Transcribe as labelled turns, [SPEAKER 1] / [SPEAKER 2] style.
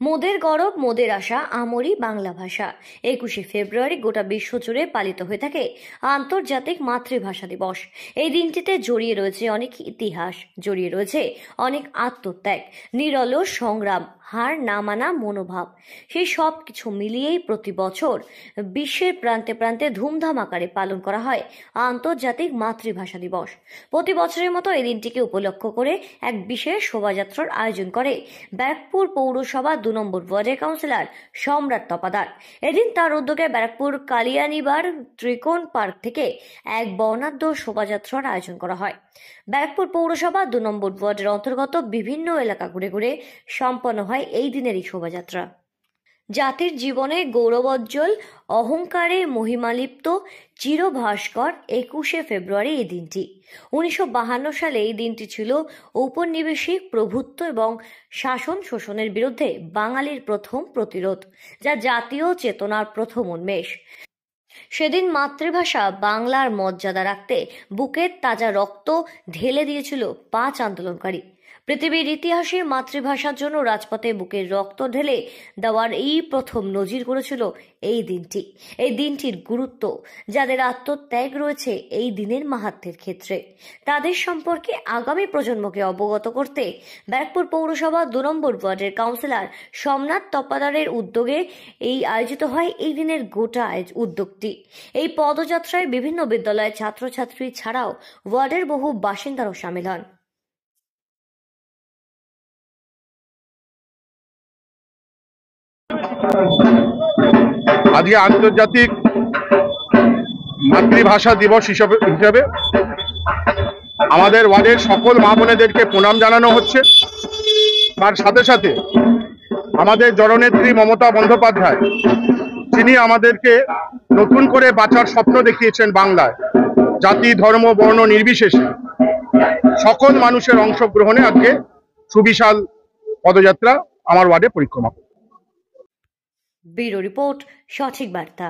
[SPEAKER 1] মোদের গৌরব মোদের আশা আমরি বাংলা ভাষা। 21শে ফেব্রুয়ারি গোটা বিশ্ব জুড়ে পালিত হয়ে থাকে আন্তর্জাতিক মাতৃভাষা দিবস। এই দিনটিতে জড়িয়ে রয়েছে অনেক ইতিহাস, জড়িয়ে রয়েছে অনেক আত্মত্যাগ, নিরলস সংগ্রাম, হার না মানা মনোভাব। সেই সব কিছু মিলিয়েই প্রতি বছর বিশ্বের প্রান্তে প্রান্তে ধুমধাম আকারে পালন করা হয় আন্তর্জাতিক মাতৃভাষা দিবস। প্রতি বছরের মতো এই দিনটিকে উপলক্ষ করে এক বিশেষ শোভাযাত্রার আয়োজন করে ব্যারাকপুর পৌরসভা 2 নম্বর ওয়ার্ডের কাউন্সিলর সম্রাট তপাদার। এদিন তার উদ্যোগে ব্যারাকপুর কালিয়ানিবার ত্রিকোণ পার্ক থেকে এক বর্ণাঢ্য শোভাযাত্রার আয়োজন করা হয়। ব্যারাকপুর পৌরসভা 2 নম্বর ওয়ার্ডের অন্তর্গত বিভিন্ন এলাকা ঘুরে ঘুরে সম্পন্ন হয় এই দিনের এই শোভাযাত্রা। জাতির জীবনে গৌরবোজ্জ্বল, অহংকারে মহিমালিপ্ত, চিরভাস্কর 21শে ফেব্রুয়ারি এই দিনটি। 1952 সালে এই দিনটি ছিল ঔপনিবেশিক প্রভুত্ব এবং শাসন শোষণের বিরুদ্ধে বাঙালির প্রথম প্রতিরোধ, যা জাতীয় চেতনার প্রথম উন্মেষ। সেদিন মাতৃভাষা বাংলার মর্যাদা রাখতে বুকের তাজা রক্ত ঢেলে দিয়েছিল 5 আন্দোলনকারী। পৃথিবীর ইতিহাসে মাতৃভাষার জন্য রাজপথে বুকের রক্ত ঢেলে দেওয়ার এই প্রথম নজির করেছিল এই দিনটি। এই দিনটির গুরুত্ব, যাদের আত্মত্যাগ রয়েছে এই দিনের মাহাত্ম্যের ক্ষেত্রে, তাদের সম্পর্কে আগামী প্রজন্মকে অবগত করতে ব্যারাকপুর পৌরসভা 2 নম্বর ওয়ার্ডের কাউন্সিলর সম্রাট তপাদারের উদ্যোগে এই আয়োজিত হয় এই দিনের গোটা উদ্যোগটি। এই পদযাত্রায় বিভিন্ন বিদ্যালয়ের ছাত্রছাত্রী ছাড়াও ওয়ার্ডের বহু বাসিন্দারও সামিল হন।
[SPEAKER 2] আজকে আন্তর্জাতিক মাতৃভাষা দিবস হিসাবে আমাদের ওয়ার্ডের সকল মা বোনেদেরকে প্রণাম জানানো হচ্ছে। তার সাথে সাথে আমাদের জননেত্রী মমতা বন্দ্যোপাধ্যায়, যিনি আমাদেরকে নতুন করে বাঁচার স্বপ্ন দেখিয়েছেন বাংলায়, জাতি ধর্ম বর্ণ নির্বিশেষে সকল মানুষের অংশগ্রহণে আজকে সুবিশাল পদযাত্রা আমার ওয়ার্ডে পরিক্রমা।
[SPEAKER 1] ব্যুরো রিপোর্ট, সঠিক বার্তা।